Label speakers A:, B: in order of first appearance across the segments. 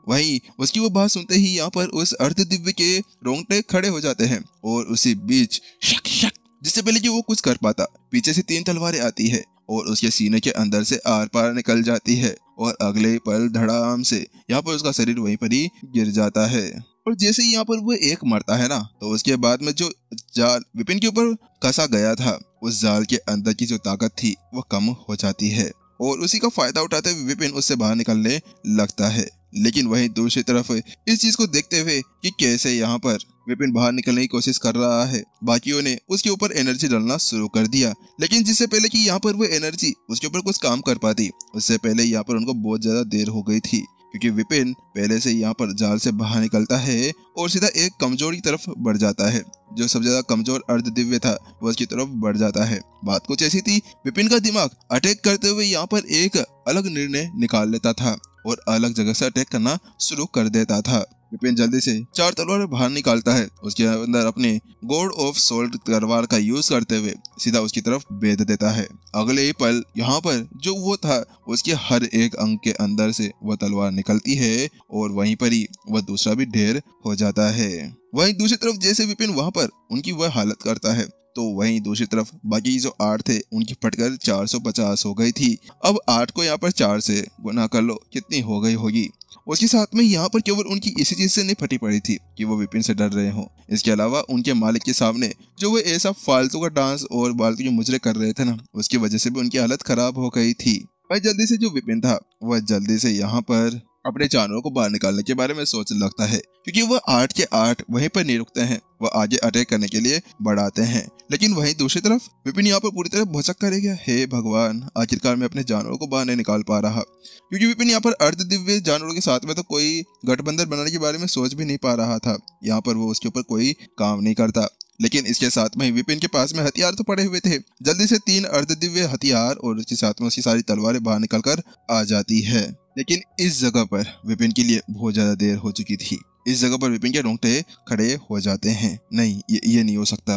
A: वहीं उसकी वो बात सुनते ही यहाँ पर उस अर्ध दिव्य के रोंगटे खड़े हो जाते हैं और उसी बीच शक शक, जिससे पहले कि वो कुछ कर पाता, पीछे से 3 तलवारें आती है और उसके सीने के अंदर से आर पार निकल जाती है और अगले ही पल धड़ाम से यहाँ पर उसका शरीर वहीं पर ही गिर जाता है। और जैसे ही यहाँ पर वो एक मरता है ना, तो उसके बाद में जो जाल विपिन के ऊपर कसा गया था, उस जाल के अंदर की जो ताकत थी वो कम हो जाती है और उसी का फायदा उठाते हुए विपिन उससे बाहर निकलने लगता है। लेकिन वहीं दूसरी तरफ इस चीज को देखते हुए कि कैसे यहाँ पर विपिन बाहर निकलने की कोशिश कर रहा है, बाकियों ने उसके ऊपर एनर्जी डालना शुरू कर दिया। लेकिन जिससे पहले कि यहाँ पर वो एनर्जी उसके ऊपर कुछ काम कर पाती, उससे पहले यहाँ पर उनको बहुत ज्यादा देर हो गई थी, क्योंकि विपिन पहले से यहाँ पर जाल से बाहर निकलता है और सीधा एक कमजोर की तरफ बढ़ जाता है। जो सबसे ज्यादा कमजोर अर्ध दिव्य था वो उसकी तरफ बढ़ जाता है। बात कुछ ऐसी थी, विपिन का दिमाग अटैक करते हुए यहाँ पर एक अलग निर्णय निकाल लेता था और अलग जगह से अटैक करना शुरू कर देता था। विपिन जल्दी से 4 तलवार बाहर निकालता है, उसके अंदर अपने गॉड ऑफ सोल्ट तलवार का यूज करते हुए सीधा उसकी तरफ भेद देता है। अगले ही पल यहाँ पर जो वो था उसके हर एक अंग के अंदर से वह तलवार निकलती है और वहीं पर ही वह दूसरा भी ढेर हो जाता है। वहीं दूसरी तरफ जैसे विपिन वहां पर उनकी वह हालत करता है, तो वहीं दूसरी तरफ बाकी जो 8 थे उनकी फटकर 450 हो गई थी। अब 8 को यहाँ पर 4 से गुना कर लो, कितनी हो गई होगी। उसके साथ में यहाँ पर केवल उनकी इसी चीज से नहीं फटी पड़ी थी कि वो विपिन से डर रहे हो, इसके अलावा उनके मालिक के सामने जो वो ऐसा फालतू का डांस और फालतू के मुजरे कर रहे थे ना, उसकी वजह से भी उनकी हालत खराब हो गई थी। भाई जल्दी से जो विपिन था वह जल्दी से यहाँ पर अपने जानवरों को बाहर निकालने के बारे में सोचने लगता है, क्योंकि वह 8 के 8 वहीं पर नहीं रुकते हैं, वह आगे अटैक करने के लिए बढ़ाते हैं। लेकिन वहीं दूसरी तरफ विपिन यहाँ पर पूरी तरह भौचक कर गया। हे भगवान, आखिरकार मैं अपने जानवरों को बाहर नहीं निकाल पा रहा, क्योंकि विपिन यहाँ पर अर्ध दिव्य जानवरों के साथ में तो कोई गठबंधन बनाने के बारे में सोच भी नहीं पा रहा था। यहाँ पर वो उसके ऊपर कोई काम नहीं करता। लेकिन इसके साथ में विपिन के पास में हथियार तो पड़े हुए थे। जल्दी से 3 अर्ध दिव्य हथियार और उसके साथ में उसकी सारी तलवारें बाहर निकलकर आ जाती है। लेकिन इस जगह पर विपिन के लिए बहुत ज्यादा देर हो चुकी थी। इस जगह पर विपिन के रोंगटे खड़े हो जाते हैं। नहीं, ये नहीं हो सकता।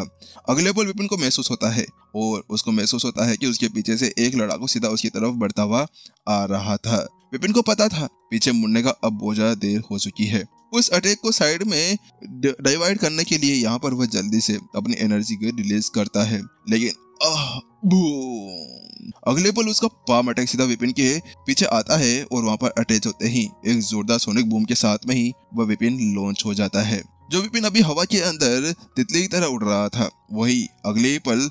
A: अगले पल विपिन को महसूस होता है और उसको महसूस होता है कि उसके पीछे से एक लड़ाकू सीधा उसकी तरफ बढ़ता हुआ आ रहा था। विपिन को पता था पीछे मुड़ने का अब बहुत ज्यादा देर हो चुकी है। उस अटैक को साइड में डाइवर्ट करने के लिए यहाँ पर वह जल्दी से अपनी एनर्जी को रिलीज करता है। लेकिन अगले पल उसका पाम अटैक सीधा विपिन के पीछे आता है और वहां पर अटैच होते ही एक जोरदार सोनिक बूम के साथ में ही वह विपिन लॉन्च हो जाता है। जो विपिन अभी हवा के अंदर तितली की तरह उड़ रहा था, वही अगले ही पल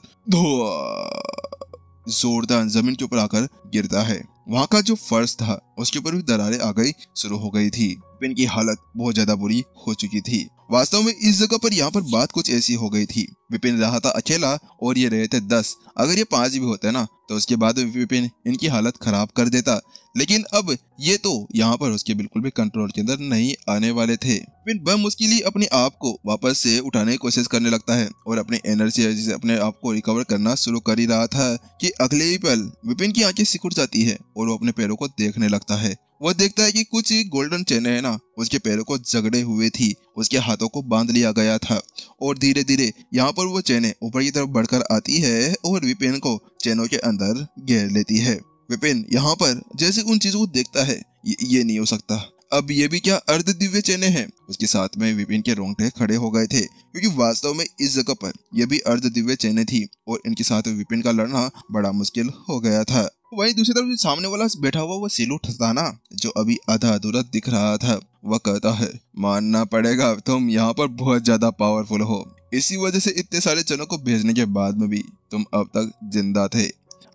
A: जोरदार जमीन के ऊपर आकर गिरता है। वहां का जो फर्श था उसके ऊपर भी दरारें आ गई शुरू हो गई थी। विपिन की हालत बहुत ज्यादा बुरी हो चुकी थी। वास्तव में इस जगह पर यहाँ पर बात कुछ ऐसी हो गई थी। विपिन रहा था अकेला और ये रहे थे 10। अगर ये 5 भी होते ना तो उसके बाद विपिन इनकी हालत खराब कर देता। लेकिन अब ये तो यहाँ पर उसके बिल्कुल भी कंट्रोल के अंदर नहीं आने वाले थे। विपिन बमुश्किल ही अपने आप को वापस से उठाने की कोशिश करने लगता है और अपनी एनर्जी से अपने आप को रिकवर करना शुरू कर ही रहा था कि अगले ही पल विपिन की आंखें सिकुड़ जाती है और वो अपने पैरों को देखने लगता है। वह देखता है कि कुछ गोल्डन चेन है ना, उसके पैरों को जकड़े हुए थी, उसके हाथों को बांध लिया गया था और धीरे धीरे यहाँ पर वो चेनें ऊपर की तरफ बढ़कर आती है और विपिन को चेनों के अंदर घेर लेती है। विपिन यहाँ पर जैसे उन चीजों को देखता है, ये नहीं हो सकता, अब ये भी क्या अर्ध दिव्य चेनें हैं। उसके साथ में विपिन के रोंगटे खड़े हो गए थे, क्योंकि वास्तव में इस जगह पर ये भी अर्ध दिव्य चेनें थी और इनके साथ विपिन का लड़ना बड़ा मुश्किल हो गया था। वहीं दूसरी तरफ सामने वाला बैठा हुआ वो सिलूट था ना, जो अभी आधा अधूरा दिख रहा था, वह कहता है मानना पड़ेगा तुम यहाँ पर बहुत ज्यादा पावरफुल हो, इसी वजह से इतने सारे चनों को भेजने के बाद में भी तुम अब तक जिंदा थे।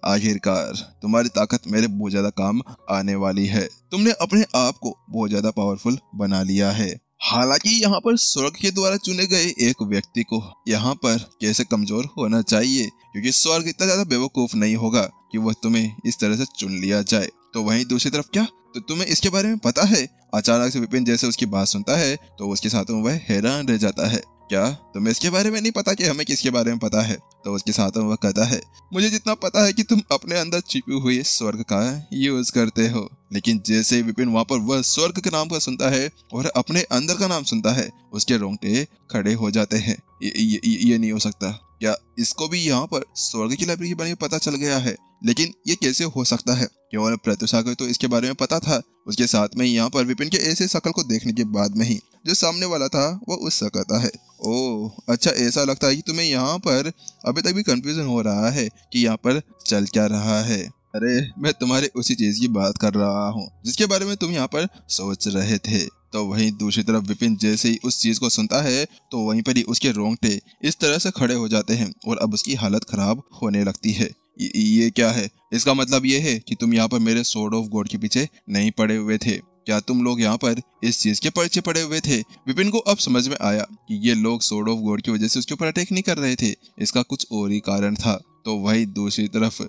A: आखिरकार तुम्हारी ताकत मेरे बहुत ज्यादा काम आने वाली है। तुमने अपने आप को बहुत ज्यादा पावरफुल बना लिया है। हालांकि यहाँ पर स्वर्ग के द्वारा चुने गए एक व्यक्ति को यहाँ पर कैसे कमजोर होना चाहिए, क्योंकि स्वर्ग इतना ज्यादा बेवकूफ नहीं होगा कि वह तुम्हें इस तरह से चुन लिया जाए। तो वहीं दूसरी तरफ क्या, तो तुम्हें इसके बारे में पता है? अचानक से विपिन जैसे उसकी बात सुनता है तो उसके साथ में वह हैरान रह जाता है। क्या तुम्हें इसके बारे में नहीं पता कि हमें किसके बारे में पता है? तो उसके साथ में वह कहता है मुझे जितना पता है कि तुम अपने अंदर छिपी हुई स्वर्ग का यूज करते हो। लेकिन जैसे विपिन वहां पर वह स्वर्ग के नाम का सुनता है और अपने अंदर का नाम सुनता है, उसके रोंगटे खड़े हो जाते हैं। ये नहीं हो सकता। क्या इसको भी यहाँ पर स्वर्ग की लाइब्रेरी के बारे में पता चल गया है? लेकिन ये कैसे हो सकता है? केवल प्रत्युषा को तो इसके बारे में पता था, उसके साथ में यहाँ पर विपिन के ऐसे शक्ल को देखने के बाद में ही जो सामने वाला था वो उस सा कहता है, ओह अच्छा, ऐसा लगता है कि तुम्हें यहाँ पर अभी तक भी कंफ्यूजन हो रहा है कि यहाँ पर चल क्या रहा है। अरे मैं तुम्हारे उसी चीज की बात कर रहा हूँ जिसके बारे में तुम यहाँ पर सोच रहे थे। तो वहीं दूसरी तरफ विपिन जैसे ही उस चीज को सुनता है तो वहीं पर ही उसके रोंगटे इस तरह से खड़े हो जाते हैं और अब उसकी हालत खराब होने लगती है। ये क्या है? इसका मतलब ये है कि तुम यहाँ पर मेरे स्वॉर्ड ऑफ गॉड के पीछे नहीं पड़े हुए थे। क्या तुम लोग यहाँ पर इस चीज के पीछे पड़े हुए थे? विपिन को अब समझ में आया कि ये लोग स्वॉर्ड ऑफ गॉड की वजह से उसके ऊपर अटैक नहीं कर रहे थे, इसका कुछ और ही कारण था। तो वही दूसरी तरफ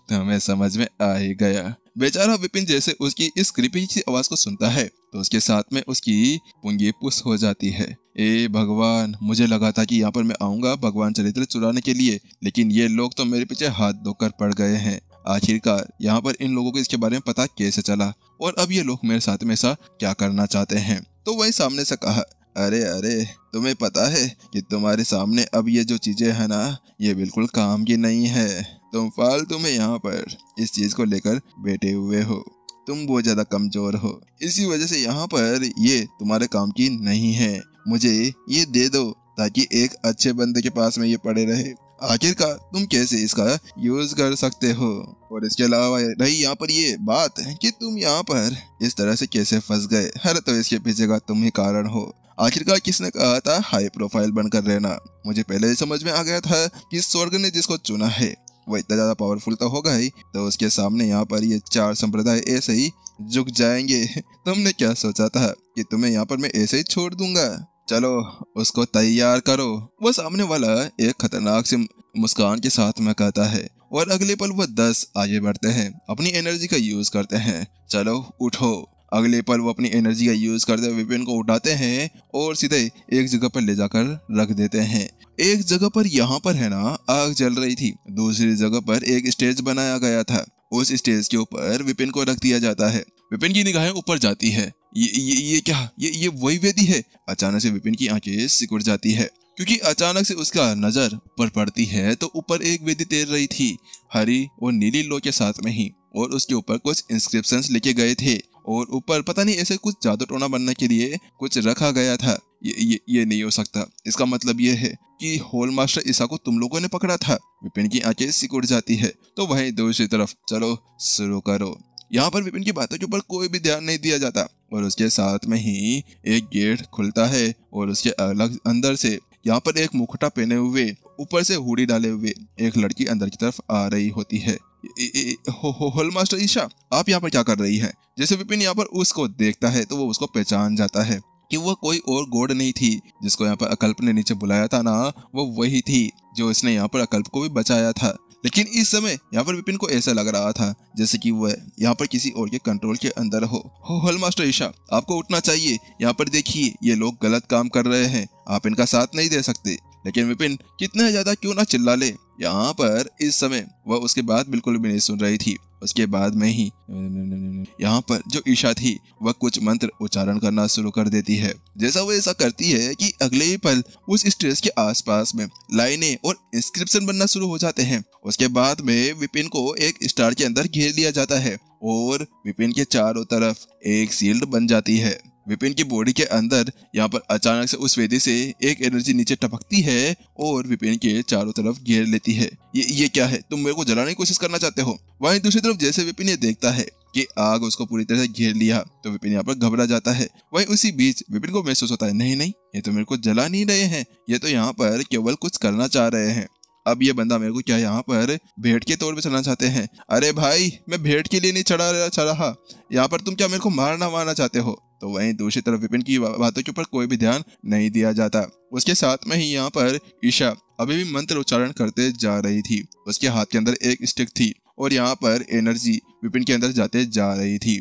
A: तो हमें समझ में आ ही गया। बेचारा विपिन जैसे उसकी इस क्रीपी सी आवाज को सुनता है तो उसके साथ में उसकी पुंगी पुस हो जाती है। ए भगवान, मुझे लगा था कि यहाँ पर मैं आऊंगा भगवान चरित्र चुराने के लिए, लेकिन ये लोग तो मेरे पीछे हाथ धोकर पड़ गए हैं। आखिरकार यहाँ पर इन लोगों को इसके बारे में पता कैसे चला और अब ये लोग मेरे साथ में ऐसा क्या करना चाहते हैं? तो वही सामने से कहा, अरे अरे, तुम्हें पता है कि तुम्हारे सामने अब ये जो चीजें है ना, ये बिल्कुल काम की नहीं है। तुम फालतू में यहाँ पर इस चीज को लेकर बैठे हुए हो। तुम बहुत ज्यादा कमजोर हो, इसी वजह से यहाँ पर ये तुम्हारे काम की नहीं है। मुझे ये दे दो ताकि एक अच्छे बंदे के पास में ये पड़े रहे। आखिरकार तुम कैसे इसका यूज कर सकते हो? और इसके अलावा रही यहाँ पर ये बात कि तुम यहाँ पर इस तरह से कैसे फंस गए, हर तो इसके पीछे का तुम ही कारण हो। आखिरकार किसने कहा था हाई प्रोफाइल बनकर रहना? मुझे पहले ही समझ में आ गया था कि स्वर्ग ने जिसको चुना है वो इतना ज्यादा पावरफुल तो होगा ही, तो उसके सामने यहाँ पर ये चार संप्रदाय ऐसे ही झुक जाएंगे। तुमने क्या सोचा था कि तुम्हें यहाँ पर मैं ऐसे ही छोड़ दूंगा? चलो उसको तैयार करो। वो सामने वाला एक खतरनाक सी मुस्कान के साथ में कहता है और अगले पल वो 10 आगे बढ़ते हैं, अपनी एनर्जी का यूज करते हैं। चलो उठो। अगले पल वो अपनी एनर्जी का यूज करते हुए विपिन को उठाते हैं और सीधे एक जगह पर ले जाकर रख देते हैं। एक जगह पर यहाँ पर है ना आग जल रही थी, दूसरी जगह पर एक स्टेज बनाया गया था। उस स्टेज के ऊपर विपिन को रख दिया जाता है। विपिन की निगाहें ऊपर जाती है। ये क्या? ये वही वेदी है? अचानक से विपिन की आंखें सिकुड़ जाती है क्योंकि अचानक से उसका नजर ऊपर पड़ती है तो ऊपर एक वेदी तैर रही थी, हरी और नीली लो के साथ में ही, और उसके ऊपर कुछ इंस्क्रिप्शंस लिखे गए थे और ऊपर पता नहीं ऐसे कुछ जादू टोना बनने के लिए कुछ रखा गया था। ये नहीं हो सकता। इसका मतलब ये है कि होल मास्टर ईसा को तुम लोगों ने पकड़ा था। विपिन की आंखें सिकुड़ जाती है। तो वहीं दूसरी तरफ चलो शुरू करो। यहाँ पर विपिन की बातों के ऊपर कोई भी ध्यान नहीं दिया जाता और उसके साथ में ही एक गेट खुलता है और उसके अलग अंदर से यहाँ पर एक मुखटा पहने हुए, ऊपर से हुडी डाले हुए एक लड़की अंदर की तरफ आ रही होती है। होल मास्टर ईशा, आप यहाँ पर क्या कर रही है? जैसे विपिन यहाँ पर उसको देखता है तो वो उसको पहचान जाता है कि वो कोई और गॉड नहीं थी जिसको यहाँ पर अकल्प ने नीचे बुलाया था ना, वो वही थी जो इसने यहाँ पर अकल्प को भी बचाया था। लेकिन इस समय यहाँ पर विपिन को ऐसा लग रहा था जैसे कि वह यहाँ पर किसी और के कंट्रोल के अंदर हो। होल मास्टर ईशा, आपको उठना चाहिए। यहाँ पर देखिए ये लोग गलत काम कर रहे हैं, आप इनका साथ नहीं दे सकते। लेकिन विपिन कितना ज्यादा क्यों ना चिल्ला ले, यहाँ पर इस समय वह उसके बात बिल्कुल भी नहीं सुन रही थी। उसके बाद में ही यहाँ पर जो ईशा थी वह कुछ मंत्र उच्चारण करना शुरू कर देती है। जैसा वो ऐसा करती है कि अगले ही पल उस स्टेज के आसपास में लाइनें और इंस्क्रिप्शन बनना शुरू हो जाते हैं। उसके बाद में विपिन को एक स्टार के अंदर घेर लिया जाता है और विपिन के चारों तरफ एक शील्ड बन जाती है। विपिन की बॉडी के अंदर यहाँ पर अचानक से उस वेदी से एक एनर्जी नीचे टपकती है और विपिन के चारों तरफ घेर लेती है। ये क्या है? तुम मेरे को जलाने की कोशिश करना चाहते हो? वहीं दूसरी तरफ जैसे विपिन ये देखता है कि आग उसको पूरी तरह से घेर लिया तो विपिन यहाँ पर घबरा जाता है। वहीं उसी बीच विपिन को महसूस होता है, नहीं, ये तो मेरे को जला नहीं रहे हैं, ये तो यहाँ पर केवल कुछ करना चाह रहे हैं। अब ये बंदा मेरे को क्या यहाँ पर भेंट के तौर पे चलना चाहते हैं? अरे भाई, मैं भेंट के लिए नहीं चढ़ा रहा, यहाँ पर तुम क्या मेरे को मारना चाहते हो? तो वहीं दूसरी तरफ विपिन की बातों के ऊपर कोई भी ध्यान नहीं दिया जाता। उसके साथ में ही यहाँ पर ईशा अभी भी मंत्र उच्चारण करते जा रही थी। उसके हाथ के अंदर एक स्टिक थी और यहाँ पर एनर्जी विपिन के अंदर जाते जा रही थी।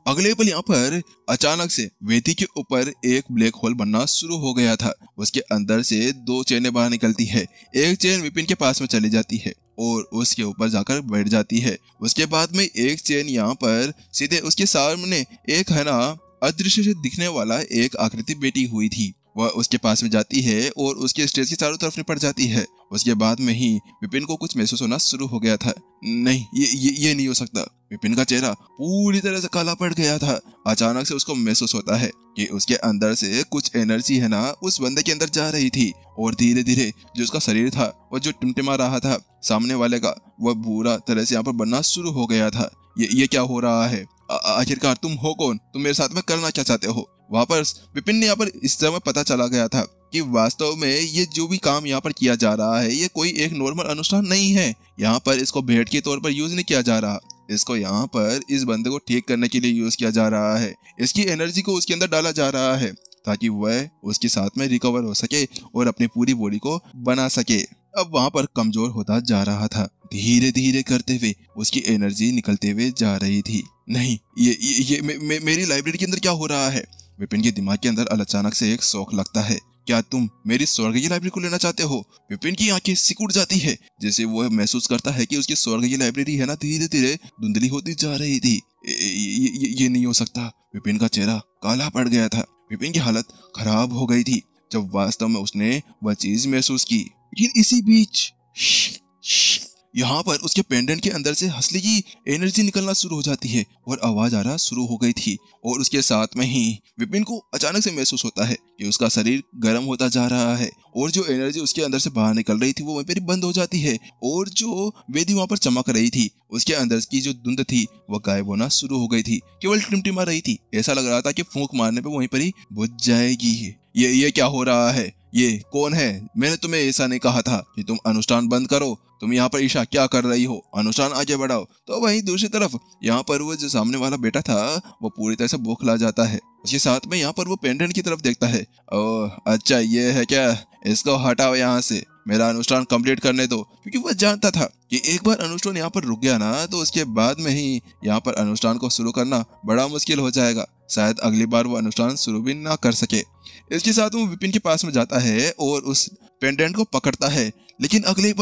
A: अगले पल यहाँ पर अचानक से वेदी के ऊपर एक ब्लैक होल बनना शुरू हो गया था। उसके अंदर से 2 चेनें बाहर निकलती है। एक चेन विपिन के पास में चली जाती है और उसके ऊपर जाकर बैठ जाती है। उसके बाद में एक चेन यहाँ पर सीधे उसके सामने एक है ना अदृश्य से दिखने वाला एक आकृति बैठी हुई थी वह उसके पास में जाती है और उसके स्टेज के चारों तरफ निपट जाती है। उसके बाद में ही विपिन को कुछ महसूस होना शुरू हो गया था। नहीं, ये नहीं हो सकता। विपिन का चेहरा पूरी तरह से काला पड़ गया था। अचानक से उसको महसूस होता है कि उसके अंदर से कुछ एनर्जी है ना उस बंदे के अंदर जा रही थी और धीरे धीरे जो उसका शरीर था वो जो टिमटिमा रहा था सामने वाले का, वह बुरा तरह से यहाँ पर बनना शुरू हो गया था। ये क्या हो रहा है? आखिरकार तुम हो कौन? तुम मेरे साथ में करना क्या चाहते हो? वापस विपिन ने यहाँ पर इस समय पता चला गया था कि वास्तव में ये जो भी काम यहाँ पर किया जा रहा है ये कोई एक नॉर्मल अनुष्ठान नहीं है। यहाँ पर इसको भेंट के तौर पर यूज नहीं किया जा रहा, इसको यहाँ पर इस बंदे को ठीक करने के लिए यूज किया जा रहा है। इसकी एनर्जी को उसके अंदर डाला जा रहा है ताकि वह उसके साथ में रिकवर हो सके और अपनी पूरी बॉडी को बना सके। अब वहाँ पर कमजोर होता जा रहा था, धीरे धीरे करते हुए उसकी एनर्जी निकलते हुए जा रही थी। नहीं, ये मेरी लाइब्रेरी के अंदर क्या हो रहा है? विपिन के दिमाग के अंदर अचानक से एक शौक लगता है। क्या तुम मेरी स्वर्ग की लाइब्रेरी को लेना चाहते हो? विपिन की आंखें सिकुड़ जाती है जैसे वह महसूस करता है कि उसकी स्वर्ग की लाइब्रेरी है ना धीरे धीरे धुंधली होती जा रही थी। ये नहीं हो सकता। विपिन का चेहरा काला पड़ गया था। विपिन की हालत खराब हो गई थी जब वास्तव में उसने वह चीज महसूस की। लेकिन इसी बीच यहाँ पर उसके पेंडेंट के अंदर से हंसली की एनर्जी निकलना शुरू हो जाती है और आवाज आ रहा शुरू हो गई थी। और उसके साथ में ही विपिन को अचानक से महसूस होता है कि उसका शरीर गर्म होता जा रहा है और जो एनर्जी उसके अंदर से बाहर निकल रही थी वो वहीं पर बंद हो जाती है और जो वेदी वहां पर चमक रही थी उसके अंदर की जो धुंध थी वो गायब होना शुरू हो गई थी, केवल टिमटिमा रही थी। ऐसा लग रहा था कि फूंक मारने पे वहीं पर ही बुझ जाएगी। ये क्या हो रहा है? ये कौन है? मैंने तुम्हें ऐसा नहीं कहा था कि तुम अनुष्ठान बंद करो। तुम यहाँ पर ईशा क्या कर रही हो? अनुष्ठान आगे बढ़ाओ। तो वहीं दूसरी तरफ यहाँ पर वो जो सामने वाला बेटा था वो पूरी तरह से बौखला जाता है। उसके साथ में यहाँ पर वो पेंडेंट की तरफ देखता है। ओह अच्छा, ये है क्या? इसको हटाओ यहाँ से, मेरा अनुष्ठान कंप्लीट करने दो। क्योंकि वह जानता था कि एक बार अनुष्ठान यहाँ पर रुक गया ना तो उसके बाद में ही यहाँ पर अनुष्ठान को शुरू करना बड़ा मुश्किल हो जाएगा। शायद अगली बार वो अनुष्ठान शुरू भी ना कर सके। इसके साथ वो विपिन के पास में जाता है और उस पेंडेंट को पकड़ता है। लेकिन अगले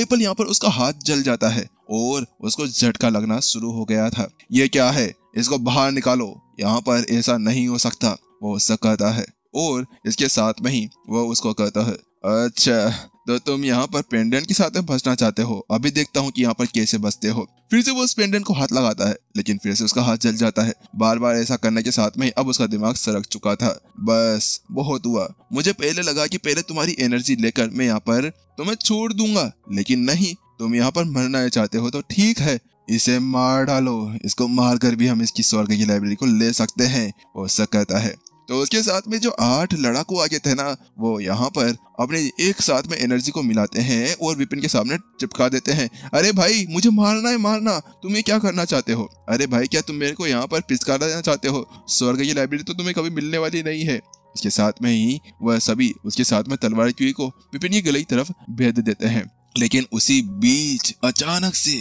A: पल यहाँ पर उसका हाथ जल जाता है और उसको झटका लगना शुरू हो गया था। ये क्या है? इसको बाहर निकालो, यहाँ पर ऐसा नहीं हो सकता, वो उससे कहता है। और इसके साथ में ही वो उसको कहता है, अच्छा तो तुम यहाँ पर पेंडेंट के साथ में फंसना चाहते हो, अभी देखता हूँ कि यहाँ पर कैसे बचते हो। फिर से वो उस पेंडेंट को हाथ लगाता है लेकिन फिर से उसका हाथ जल जाता है। बार बार ऐसा करने के साथ में अब उसका दिमाग सरक चुका था। बस बहुत हुआ। मुझे पहले लगा कि पहले तुम्हारी एनर्जी लेकर मैं यहाँ पर तुम्हें छोड़ दूंगा, लेकिन नहीं, तुम यहाँ पर मरना चाहते हो तो ठीक है, इसे मार डालो। इसको मार कर भी हम इसकी स्वर्ग की लाइब्रेरी को ले सकते हैं, वो उससे कहता है। तो उसके साथ में जो 8 लड़ाकू आगे थे ना वो यहाँ पर अपने एक साथ में एनर्जी को मिलाते हैं और विपिन के सामने चिपका देते हैं। अरे भाई मुझे मारना है, मारना। तुम ये क्या करना चाहते हो? अरे भाई क्या तुम मेरे को यहाँ पर पिचका देना चाहते हो? स्वर्ग की लाइब्रेरी तो तुम्हें कभी मिलने वाली नहीं है। उसके साथ में ही वह सभी उसके साथ में तलवार की को विपिन की गले की तरफ भेद देते हैं। लेकिन उसी बीच अचानक से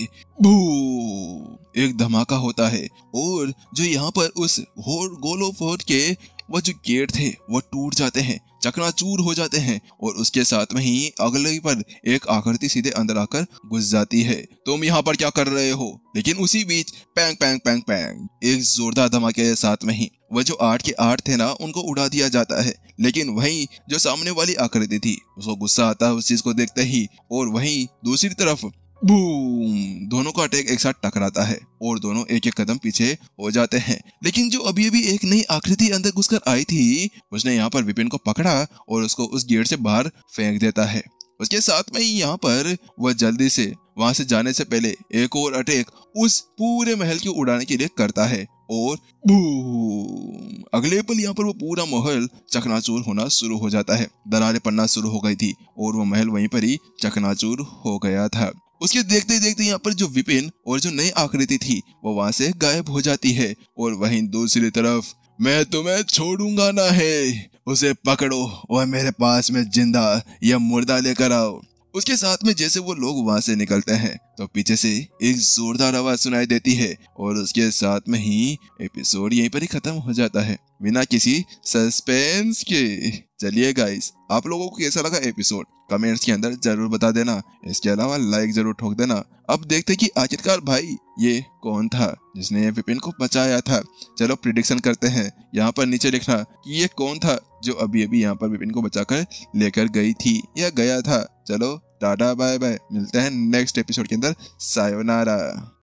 A: एक धमाका होता है और जो यहाँ पर उस गोलो फोर्ट के वह जो गेट थे वो टूट जाते हैं, चकनाचूर हो जाते हैं और उसके साथ में ही अगले पर एक आकृति सीधे अंदर आकर घुस जाती है। तुम यहाँ पर क्या कर रहे हो? लेकिन उसी बीच पैंग पैंग पैंग पैंग एक जोरदार धमाके के साथ में ही वह जो 8 के 8 थे ना उनको उड़ा दिया जाता है। लेकिन वहीं जो सामने वाली आकृति थी उसको गुस्सा आता है उस चीज को देखते ही, और वहीं दूसरी तरफ बूम, दोनों का अटैक एक साथ टकराता है और दोनों एक एक कदम पीछे हो जाते हैं। लेकिन जो अभी अभी एक नई आकृति अंदर घुसकर आई थी उसने यहाँ पर विपिन को पकड़ा और उसको उस गेट से बाहर फेंक देता है। उसके साथ में ही यहाँ पर वह जल्दी से वहां से जाने से पहले एक और अटैक उस पूरे महल को उड़ाने के लिए करता है और बूम, अगले पल यहाँ पर वो पूरा महल चकनाचूर होना शुरू हो जाता है। दरारें पड़ना शुरू हो गई थी और वो महल वहीं पर ही चकनाचूर हो गया था। उसके देखते देखते यहाँ पर जो विपिन और जो नई आकृति थी वो वहां से गायब हो जाती है। और वहीं दूसरी तरफ मैं तुम्हें छोड़ूंगा ना है, उसे पकड़ो और मेरे पास में जिंदा या मुर्दा लेकर आओ। उसके साथ में जैसे वो लोग वहां से निकलते हैं तो पीछे से एक जोरदार आवाज सुनाई देती है और उसके साथ में ही एपिसोड यहीं पर ही खत्म हो जाता है बिना किसी सस्पेंस के। चलिए गाइस, आप लोगों को कैसा लगा एपिसोड कमेंट्स के अंदर जरूर बता देना। इसके अलावा लाइक जरूर ठोक देना। अब देखते कि आखिरकार भाई ये कौन था जिसने विपिन को बचाया था। चलो प्रिडिक्शन करते हैं, यहाँ पर नीचे लिखना कि ये कौन था जो अभी अभी यहाँ पर विपिन को बचाकर लेकर गई थी या गया था। चलो टाटा बाय बाय, मिलते हैं नेक्स्ट एपिसोड के अंदर। सायोनारा।